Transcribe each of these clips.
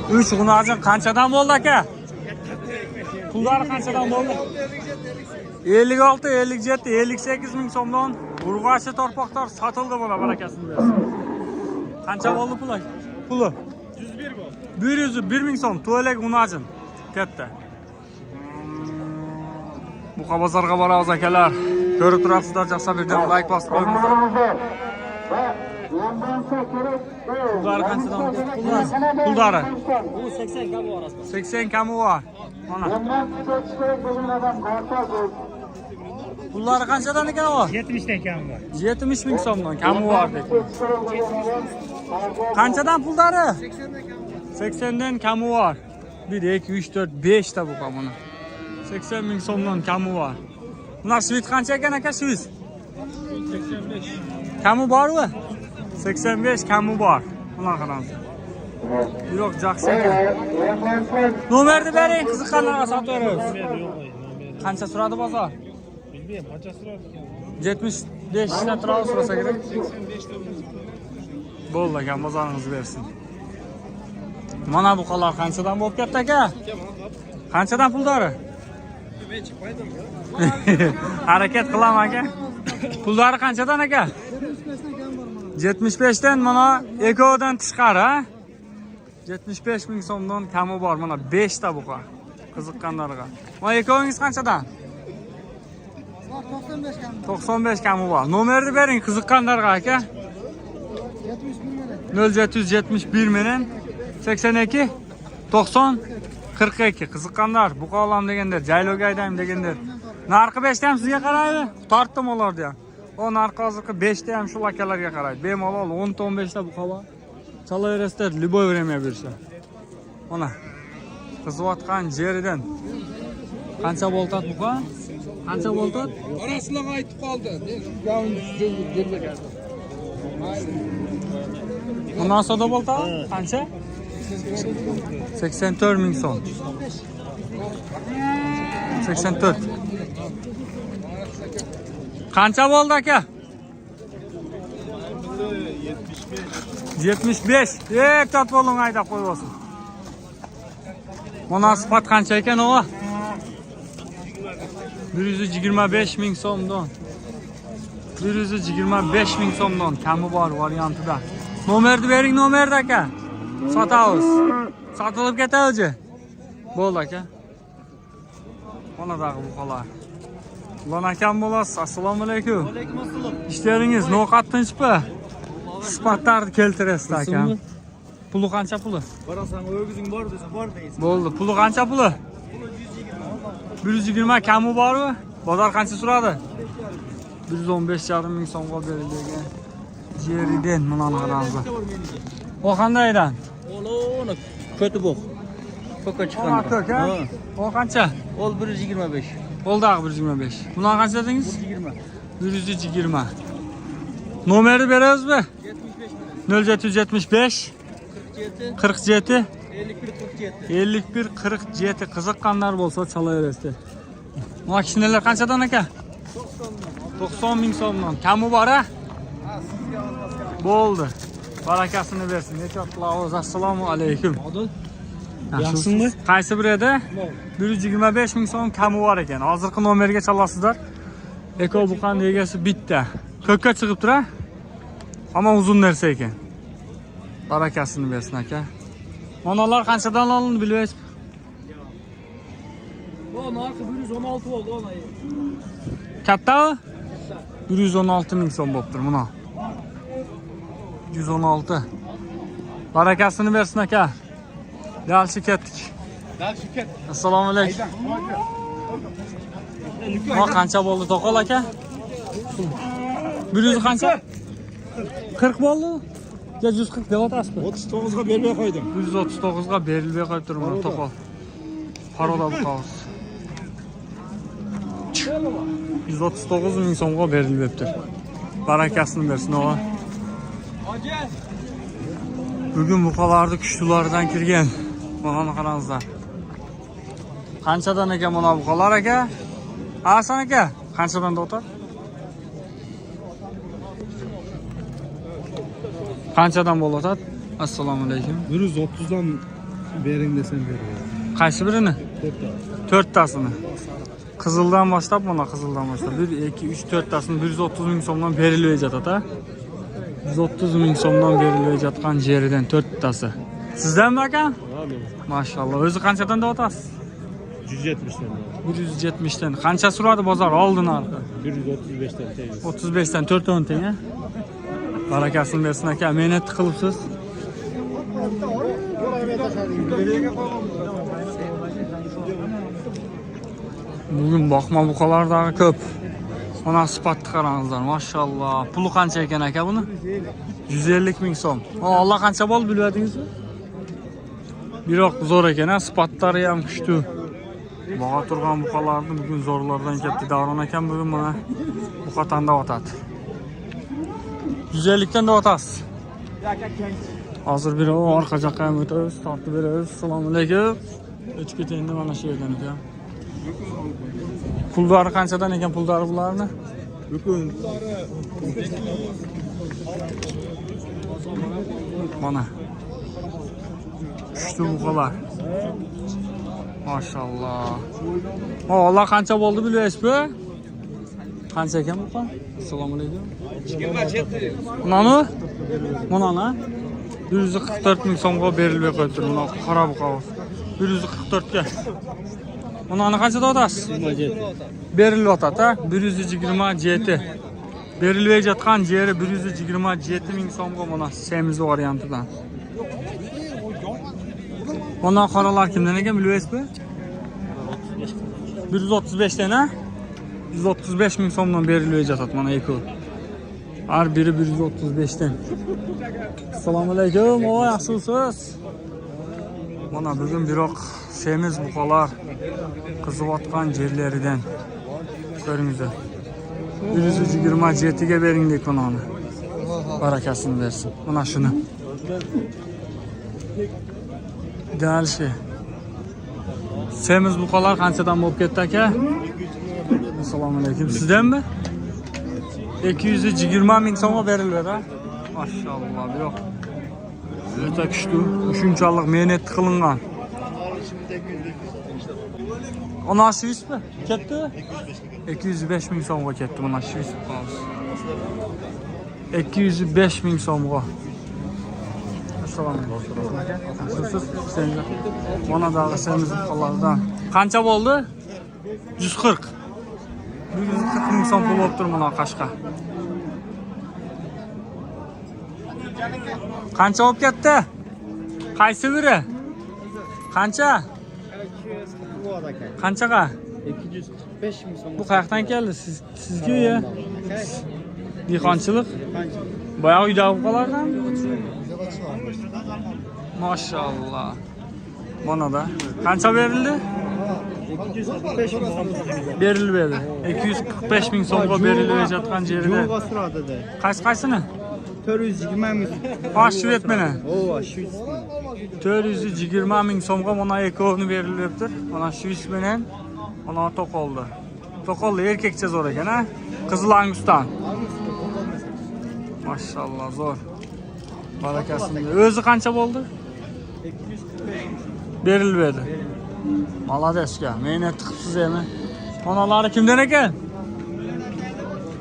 3 Hunajin qanchadan bo'ldi aka? Pullari qanchadan bo'ldi? 56, 57, 58 ming so'mdan urg'achi torpoqlar sotildi mana barakasini bersin. Qancha bo'ldi puli? 101 ming so'm to'ylik Hunajin katta. Bu bozorga boramiz akalar. Ko'rib turasizlar, jaqsa birdan like bosib qo'yinglar. Pullari qanchadan bo'ldi? Pullari 80 kamu bor asli. 80 kamu bor. Mana. Pullari qanchadan ekan o? 70 dan kamu bor. 70 ming so'mdan kamu bor dedi. Qanchadan pullari? 80 dan kamu bor. 1 2 3 4 5 ta bu kamuni. 80 ming so'mdan kamu bor. Bular svit qancha ekan aka svit? 85. Kamu bormi? 85 kamu bor. Buna qarang. Yo'q, yaxshi ekan. Nomerni bering, qiziqqanlarga sotib beramiz. Qancha so'radi bozor? Bilmayman, qancha so'radi ekan. 75 ta turadi so'rasa kerak. 85 ta bo'ldi ekan, bozoringizni bersin. Mana bu qolar qanchadan bo'lib ketdi aka? Qanchadan pullari? Harakat qilaman aka. Pullari qanchadan aka? 75 dan mana ekodan tishqari, ha? 75 ming so'mdan kamu bor. Mana 5 ta buqa. Qiziqqanlarga. Mana ekongiz qanchadan? 95 kamu bor. Nomerni bering qiziqqanlarga aka. 0771 menen 82 90 42 qiziqqanlar, buqa olam deganlar, jayloga aydayim deganlar. Narxi 5 ta ham sizga qaraydi. Tortdim ularni ham. O narxi hozirgi 5 ta ham shu akalarga qaraydi. Bemalol 10-15 ta buqa bor. Chalaverasizlar, любое время bersa. Mana. Qizvatgan jeridan. Qancha bo'ltat buqa? Qancha bo'ltat? Orasiga aytib qoldi. Munosada bo'ltat? Qancha? 84 ming so'm. 84. Qancha bo'ldi aka? 75. Tat bo'ling haydab qo'yvosin. Mana sifat qancha ekan o? 125 ming so'mdan. 125 ming so'mdan kami bor variantida. Nomerni bering, nomerni aka. Sotamiz. Sotilib ketadi. Bo'ldi aka. Mana dag'i bu qolar. Ulan akam bo'lasiz. Assalomu alaykum. Va alaykum assalom. İşleriniz noqat tinchmi? Sifatlarni keltirasiz akam. Puli qancha puli? Borasan, o'g'izing bor desa bor deysiz. Bo'ldi. Puli qancha puli? 120 kamu bormi? Bozor qancha so'radi? 115,5 ming so'mga berilgan. Jeridan mana qarang. O qandaydan? Olona kötü bok. Ko'ka chiqqan. Ha. O qancha? Ol 125. Bo'ldi 125. Buni qancha dedingiz? 120. 120. Nomerni berasizmi? 0775 47 51 47 qiziqqanlar bo'lsa chalaverasizlar. Mana kishinalar qanchadan aka? 90 ming so'mdan. Kamu bor-a? Bo'ldi. Barakasini bersin. Necha qilamiz? Assalomu alaykum. Yaxshimi? Qaysi bir edi? 125 ming so'm kamu bor ekan. Hozirgi nomerga chalasizlar. Eko buqan egasi bitta. Ko'kka chiqib tura. Ammo uzun narsa ekan. Barakasini bersin aka. Monolar qanchadan olindi bilmaysiz? O narxi 116 bo'ldi ona. Kattami? 116 ming so'm bo'ptir buni. 116. Barakasini bersin aka. Yaxshi ketdik. Yaxshi ket. Assalomu alaykum. Ma qancha bo'ldi to'qol aka? 100 qancha? 40 bo'ldi. 140 deb o'tasizmi? 39 ga bermay qo'ydim. 139 ga berilmay qo'yib turibman to'qol. Paroda bu qog'oz. 139 ming so'mga berilibdi. Barakasini bersin o'g'il. Bugun buqalarni kuchlilardan kirgan. Mana qarangizlar. Qanchadan ekan mana buqalar aka? Hasan aka, qanchadan o'tar? Qanchadan bo'ladi? Assalomu alaykum. 130 dan Bering desem ver. Qaysi birini? 4 4tasini. Qizildan boshlab mana qizildan boshlab 1 2 3 4tasini 130 ming so'mdan berilib ha? 130 ming so'mdan berilib yotgan jeridan 4tasi. Sizdanmi aka? Mashallah. O'zi qanchadan deyotasiz? 170'ten. 170 dan. Qancha suradi bozor oldin arqa? 135'ten. 35 dan 4 teng, ha? Barakasini bersin aka. Mehnat qilibsiz. Bugün boqma buqalardagi ko'p. Ona sifatni qarangizlar, mashallah. Puli qancha ekan aka buni? 150 ming so'm. Allah qancha bo'ldi bilmadingizmi? Biroq zo'r ekan, ha, sifatlari ham kuchli. Baqa turgan buqalarni bugun zo'rlardan ketdi. Davron ekan bugun mana buqatanda o'tadi. 150 dan da o'tasiz. Hozir bir orqa joqqa ham o'tamiz, tortib beramiz. Assalomu alaykum. O'tib ketaylik mana shu yerdan ekan. Pullari qanchadan ekan pullari bularni? Bugun mana. Kuchli buqalar. Maşallah. Allah qancha bo'ldi bilasizmi? Qancha ekan buqa? Assalomu alaykum. Mana? Mana? 144 ming so'mga berilib qo'yibdi. Buni qora buqa. 144 ga. Buni qancha deyotasiz? 27. Berilib o'tadi, ha? 127. Berilib yotgan jeri 127 ming so'mga mana semiz variantidan. Bundan qoralar kimdan ekan bilasizmi? 135 dan, ha? 135 ming so'mdan berilib yotadi mana eko. Har biri 135 dan. Assalomu alaykum, o yaxshisiz? Mana bugun biroq semiz buqalar qiziyotgan yerlaridan ko'ringizlar. 127 ga beringlik bunani. Barakasini bersin. Mana shuni. Dalshi. Semiz buqalar qanchadan bo'lib ketdi aka? Assalomu alaykum. Sizdanmi? 220 ming so'mga beriladi, ha? Mashallah, yo'q. O'ta kuchli, shunchalik mehnat qilingan. Ona Swiss mi? Ketdi? 205 ming so'mga ketdi mana Swiss buqasi. 205 ming so'mga. Assalomu alaykum. Mana dağı semiz buqalardan. Qancha bo'ldi? 140. 140 ming so'm pul bo'lib turibdi mana Qashqa. Qancha olib ketdi? Qaysi biri? Qancha? Qanchaga? 245 ming so'm. Bu qayerdan keldi? Sizga ya? Dehqonchilik? Boya uyda buqalardan? Maşallah. Mana da. Qancha berildi? 245 ming so'm. Berildi. 245 ming so'mga berilib yotgan yerida. Yo'lga suradi. Qaysini? 420 ming. Ashvet meni. O, Swiss. 420 ming so'mga mana ekoni berilibdi. Mana Swiss bilan mana to'qoldi. To'qoldi erkakcha zo'r ekan, ha? Qizil angustan. Maşallah zo'r. Barakasini. O'zi qancha bo'ldi? 245. Berildi. Maladesga. Mehnat qilibsiz emi. Onalari kimdan ekan?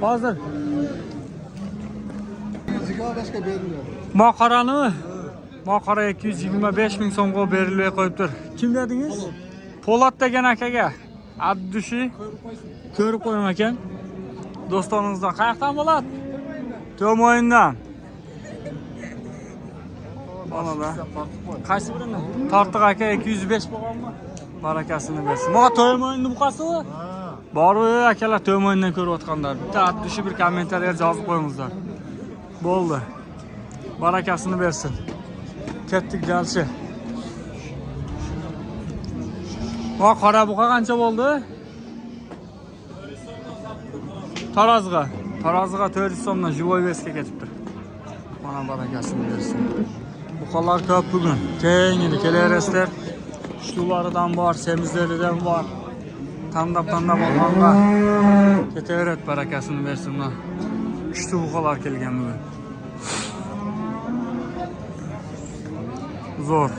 Hozir. Boshqa beriladi. Maqarani? Maqara 225 ming so'mga berilib qo'yibdir. Kim dedingiz? Po'lat degan akaga. Abdushi ko'rib qo'yim ekan. Do'stoningizdan qayerdan bo'ladi? To'moyindan. Mana qaysi birini? Tortiq aka 205 bo'lganmi? Barakasini bersin. Mana To'moyinning buqasi-mi? Bor akalar To'moyindan ko'rayotganlar. Bitta Abdushi bir kommentariyaga yozib qo'yingizlar. Bo'ldi. Barakasini bersin. Ketdik Dalshi. Va qora buqa qancha bo'ldi? Tarazga 400 so'mdan Jivoy Vesga ketibdi. Mana barakasini bersin. Buqalar ko'p bugun. Keng edi, kelaverasizlar. Shularidan bor, semizlaridan bor. Tandab olganga ketaveradi, barakasini bersin. Kuchli buqalar kelgan bugun. Zo'r.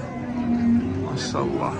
Maşallah.